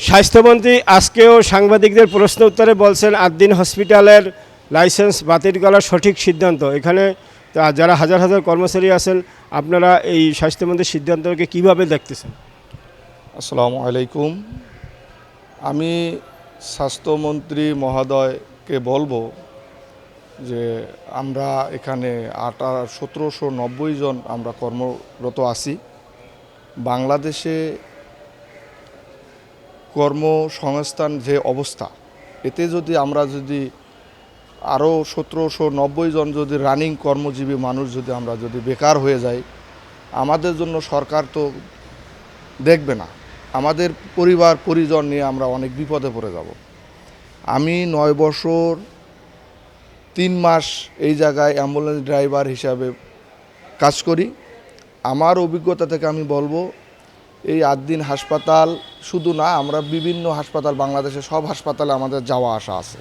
স্বাস্থ্যমন্ত্রী আজকেও সাংবাদিকদের প্রশ্ন উত্তরে বলছেন আদ্দিন হসপিটালের লাইসেন্স বাতিল করার সঠিক সিদ্ধান্ত। এখানে যারা হাজার হাজার কর্মচারী আছেন, আপনারা এই স্বাস্থ্যমন্ত্রীর সিদ্ধান্তকে কিভাবে দেখতেছেন? আসসালামু আলাইকুম। আমি স্বাস্থ্যমন্ত্রী মহোদয়কে বলবো যে আমরা এখানে 1790 জন আমরা কর্মরত আছি। বাংলাদেশে কর্মসংস্থান যে অবস্থা, এতে যদি আমরা আরও 1790 জন যদি রানিং কর্মজীবী মানুষ আমরা যদি বেকার হয়ে যাই, আমাদের জন্য সরকার তো দেখবে না, আমাদের পরিবার পরিজন নিয়ে আমরা অনেক বিপদে পড়ে যাব। আমি 9 বছর 3 মাস এই জায়গায় অ্যাম্বুলেন্স ড্রাইভার হিসাবে কাজ করি। আমার অভিজ্ঞতা থেকে আমি বলবো, এই আদ্দিন হাসপাতাল শুধু না, আমরা বিভিন্ন হাসপাতাল, বাংলাদেশের সব হাসপাতালে আমাদের যাওয়া আসা আছে।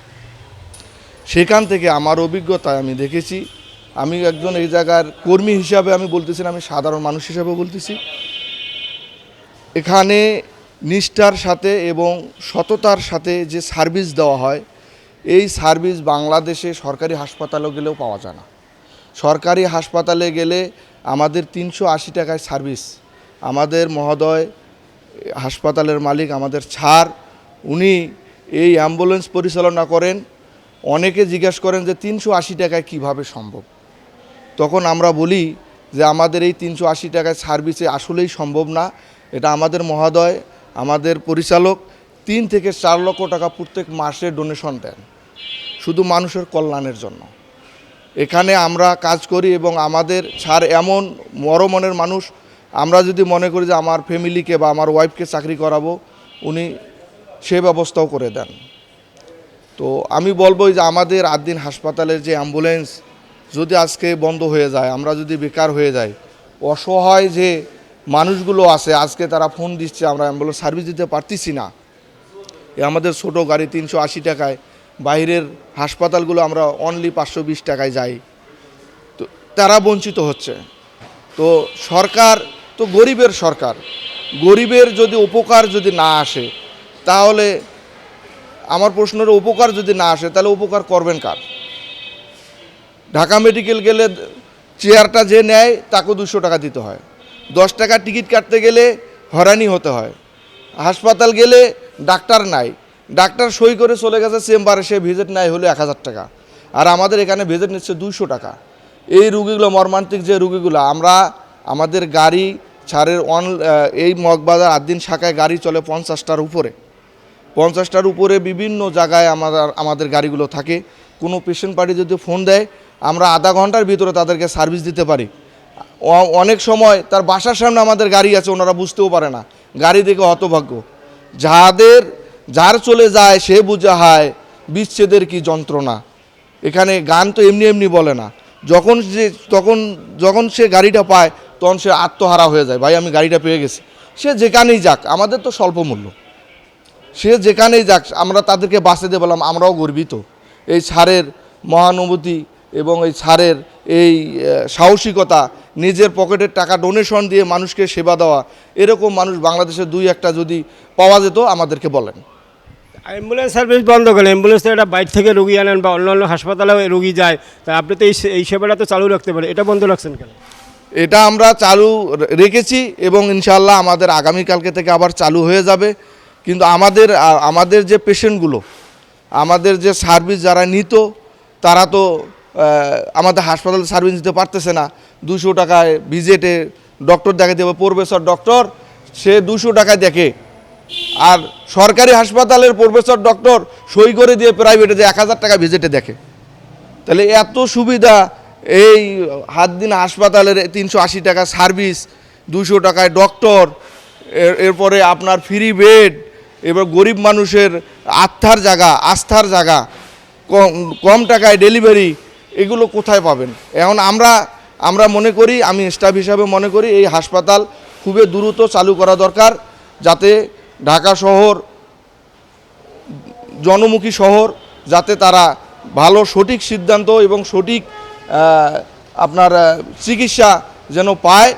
সেখান থেকে আমার অভিজ্ঞতায় আমি দেখেছি, আমি একজন এই জায়গার কর্মী হিসাবে আমি বলতেছি না, আমি সাধারণ মানুষ হিসাবে বলতেছি, এখানে নিষ্ঠার সাথে এবং সততার সাথে যে সার্ভিস দেওয়া হয়, এই সার্ভিস বাংলাদেশে সরকারি হাসপাতালে গেলেও পাওয়া যায় না। সরকারি হাসপাতালে গেলে আমাদের 380 টাকায় সার্ভিস। আমাদের মহোদয় হাসপাতালের মালিক, আমাদের ছাড়, উনি এই অ্যাম্বুলেন্স পরিচালনা করেন। অনেকে জিজ্ঞেস করেন যে 380 টাকায় কিভাবে সম্ভব। তখন আমরা বলি যে আমাদের এই 380 টাকায় সার্ভিসে আসলেই সম্ভব না। এটা আমাদের মহোদয়, আমাদের পরিচালক 3 থেকে 4 লক্ষ টাকা প্রত্যেক মাসে ডোনেশন দেন, শুধু মানুষের কল্যাণের জন্য। এখানে আমরা কাজ করি এবং আমাদের ছাড় এমন বড় মনের মানুষ, আমরা যদি মনে করি যে আমার ফ্যামিলিকে বা আমার ওয়াইফকে চাকরি করাবো, উনি সে ব্যবস্থাও করে দেন। তো আমি বলবো যে আমাদের আদ্দিন হাসপাতালের যে অ্যাম্বুলেন্স যদি আজকে বন্ধ হয়ে যায়, আমরা যদি বেকার হয়ে যাই, অসহায় যে মানুষগুলো আছে, আজকে তারা ফোন দিচ্ছে আমরা অ্যাম্বুলেন্স সার্ভিস দিতে পারতেছি না, আমাদের ছোট গাড়ি 380 টাকায়, বাইরের হাসপাতালগুলো আমরা অনলি 520 টাকায় যাই, তো তারা বঞ্চিত হচ্ছে। তো সরকার তো গরিবের সরকার, গরিবের যদি উপকার যদি না আসে, তাহলে আমার প্রশ্নের উপকার যদি না আসে, তাহলে উপকার করবেন কার? ঢাকা মেডিকেল গেলে চেয়ারটা যে নেয় তাকে 200 টাকা দিতে হয়, 10 টাকা টিকিট কাটতে গেলে হয়রানি হতে হয়। হাসপাতাল গেলে ডাক্তার নাই, ডাক্তার সই করে চলে গেছে চেম্বারে, সে ভিজিট নেয় হলো 1000 টাকা, আর আমাদের এখানে ভিজিট নিচ্ছে 200 টাকা। এই রুগীগুলো, মর্মান্তিক যে রুগীগুলো, আমরা আমাদের গাড়ি ছাড়ের এই মগবাজার আদ্দিন শাখায় গাড়ি চলে 50টার উপরে, 50টার উপরে বিভিন্ন জায়গায় আমাদের গাড়িগুলো থাকে। কোনো পেশেন্ট পার্টি যদি ফোন দেয়, আমরা আধা ঘন্টার ভিতরে তাদেরকে সার্ভিস দিতে পারি। অনেক সময় তার বাসার সামনে আমাদের গাড়ি আছে, ওনারা বুঝতেও পারে না, গাড়ি দেখে হতভাগ্য। যার চলে যায় সে বুঝা হয় বিচ্ছেদের কি যন্ত্রণা। এখানে গান তো এমনি এমনি বলে না, যখন সে গাড়িটা পায় তখন সে আত্মহারা হয়ে যায়, ভাই আমি গাড়িটা পেয়ে গেছি। সে যেখানেই যাক, আমাদের তো স্বল্প মূল্য, সে যেখানেই যাক আমরা তাদেরকে বাঁচতে দিয়ে বললাম, আমরাও গর্বিত। এই ছাড়ের মহানুভূতি এবং এই ছাড়ের এই সাহসিকতা, নিজের পকেটের টাকা ডোনেশন দিয়ে মানুষকে সেবা দেওয়া, এরকম মানুষ বাংলাদেশে 2-1টা যদি পাওয়া যেত আমাদেরকে বলেন। অ্যাম্বুলেন্স সার্ভিস বন্ধ করেন, অ্যাম্বুলেন্স এটা বাইরে থেকে রুগী আনেন বা অন্যান্য হাসপাতালেও রুগী যায়, তা আপনি তো এই সেবাটা তো চালু রাখতে পারেন, এটা বন্ধ রাখছেন কেন? এটা আমরা চালু রেখেছি এবং ইনশাআল্লাহ আমাদের আগামীকালকে থেকে আবার চালু হয়ে যাবে। কিন্তু আমাদের যে পেশেন্টগুলো, আমাদের যে সার্ভিস যারা নিত, তারা তো আমাদের হাসপাতালে সার্ভিস দিতে পারতেছে না। 200 টাকায় ভিজিটে ডক্টর দেখাতে হবে, প্রফেসর ডক্টর, সে 200 টাকায় দেখে, আর সরকারি হাসপাতালের প্রফেসর ডক্টর সই করে দিয়ে প্রাইভেটে যে 1000 টাকা ভিজিটে দেখে। তাহলে এত সুবিধা এই আদ্দিন হাসপাতালের 380 টাকা সার্ভিস, 200 টাকায় ডক্টর, এরপরে আপনার ফ্রি বেড, এবার গরিব মানুষের আস্থার জায়গা, কম টাকায় ডেলিভারি, এগুলো কোথায় পাবেন? এখন আমরা মনে করি, আমি স্টাফ হিসাবে মনে করি এই হাসপাতাল খুবই দ্রুত চালু করা দরকার, যাতে ঢাকা শহর জনমুখী শহর, যাতে তারা ভালো সঠিক সিদ্ধান্ত এবং সঠিক আপনার চিকিৎসা যেন পায়।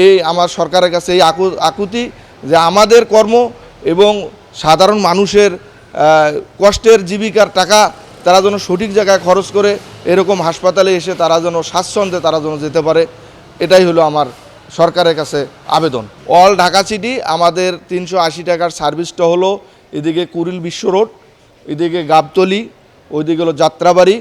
এই আমার সরকারের কাছে এই আকুতি যে আমাদের কর্ম এবং সাধারণ মানুষের কষ্টের জীবিকার টাকা তারা যেন সঠিক জায়গায় খরচ করে এরকম হাসপাতালে এসে তারা যেন স্বাচ্ছন্দ্যে তারা যেন যেতে পারে, এটাই হলো আমার সরকারের কাছে আবেদন। অল ঢাকা সিটি আমাদের 380 টাকার সার্ভিসটা হলো এদিকে কুড়িল বিশ্ব রোড, এদিকে গাবতলি, ওইদিকে হলো যাত্রাবাড়ি,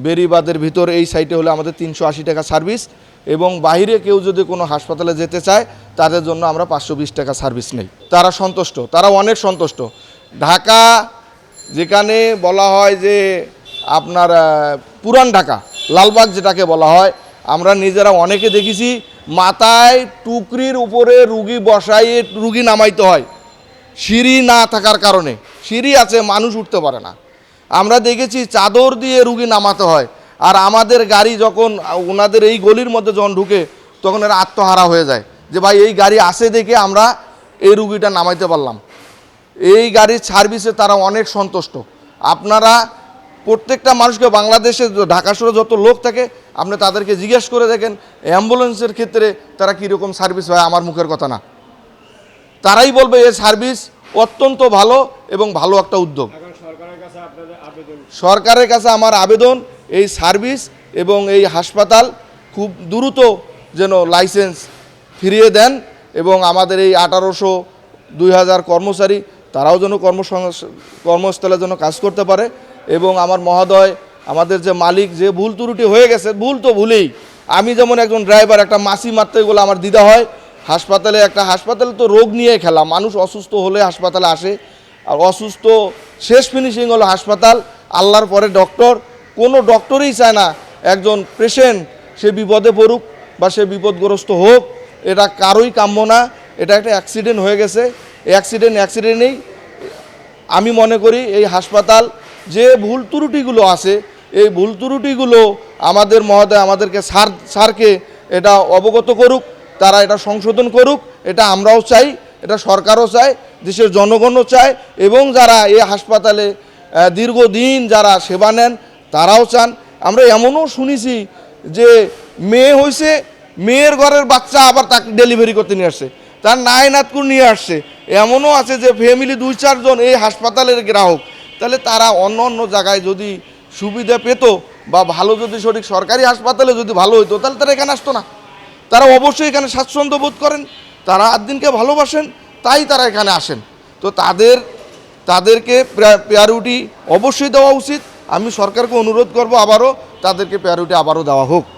বেরিবাদের ভিতর এই সাইটে হলো আমাদের 380 টাকা সার্ভিস। এবং বাইরে কেউ যদি কোনো হাসপাতালে যেতে চায় তাদের জন্য আমরা 520 টাকা সার্ভিস নেই। তারা সন্তুষ্ট, তারা অনেক সন্তুষ্ট। ঢাকা যেখানে বলা হয় যে আপনার পুরান ঢাকা, লালবাগ যেটাকে বলা হয়, আমরা নিজেরা অনেকে দেখেছি মাথায় টুকরির উপরে রুগী বসাই রুগী নামাইতে হয়, সিঁড়ি না থাকার কারণে। সিঁড়ি আছে, মানুষ উঠতে পারে না। আমরা দেখেছি চাদর দিয়ে রুগী নামাতে হয়। আর আমাদের গাড়ি যখন ওনাদের এই গলির মধ্যে যখন ঢুকে তখন এরা আত্মহারা হয়ে যায় যে ভাই এই গাড়ি আসে দেখে আমরা এই রুগীটা নামাইতে পারলাম। এই গাড়ির সার্ভিসে তারা অনেক সন্তুষ্ট। আপনারা প্রত্যেকটা মানুষকে, বাংলাদেশে ঢাকা শহরে যত লোক থাকে আপনি তাদেরকে জিজ্ঞেস করে দেখেন অ্যাম্বুলেন্সের ক্ষেত্রে তারা কীরকম সার্ভিস হয়। আমার মুখের কথা না, তারাই বলবে এই সার্ভিস অত্যন্ত ভালো এবং ভালো একটা উদ্যোগ। সরকারের কাছে আমার আবেদন এই সার্ভিস এবং এই হাসপাতাল খুব দ্রুত যেন লাইসেন্স ফিরিয়ে দেন এবং আমাদের এই 1800-2000 কর্মচারী তারাও যেন কর্মস্থলে যেন কাজ করতে পারে। এবং আমার মহোদয়, আমাদের যে মালিক, যে ভুল ত্রুটি হয়ে গেছে, ভুল তো ভুলেই। আমি যেমন একজন ড্রাইভার, একটা মাসি মারতে গেলে আমার দ্বিধা হয়। হাসপাতালে তো রোগ নিয়ে খেলা, মানুষ অসুস্থ হলে হাসপাতালে আসে, আর অসুস্থ শেষ ফিনিশিং হলো হাসপাতাল, আল্লাহর পরে ডক্টর। কোনো ডক্টরই চায় না একজন পেশেন্ট সে বিপদে পড়ুক বা সে বিপদগ্রস্ত হোক, এটা কারোই কাম্য না। এটা একটা অ্যাক্সিডেন্ট হয়ে গেছে, এই অ্যাক্সিডেন্টেই আমি মনে করি এই হাসপাতাল যে ভুল ত্রুটিগুলো আছে, এই ভুল ত্রুটিগুলো আমাদের মহোদয় আমাদেরকে স্যারকে এটা অবগত করুক, তারা এটা সংশোধন করুক। এটা আমরাও চাই, এটা সরকারও চায়, দেশের জনগণও চায়, এবং যারা এই হাসপাতালে দীর্ঘদিন যারা সেবা নেন তারাও চান। আমরা এমনও শুনেছি যে মেয়ে হয়েছে, মেয়ের ঘরের বাচ্চা আবার তাকে ডেলিভারি করতে নিয়ে আসছে, তার নায়নাতকুর নিয়ে আসছে। এমনও আছে যে ফ্যামিলি 2-4 জন এই হাসপাতালের গ্রাহক। তাহলে তারা অন্য অন্য জায়গায় যদি সুবিধা পেত বা ভালো যদি সঠিক সরকারি হাসপাতালে যদি ভালো হতো তাহলে তারা এখানে আসতো না। তারা অবশ্যই এখানে স্বাচ্ছন্দ্য বোধ করেন, তারা আদ্দিনকে ভালোবাসেন, তাই তারা এখানে আসেন। তো তাদেরকে প্রায়োরিটি অবশ্যই দেওয়া উচিত। আমি সরকারকে অনুরোধ করব আবারও তাদেরকে প্রায়োরিটি আবারও দেওয়া হোক।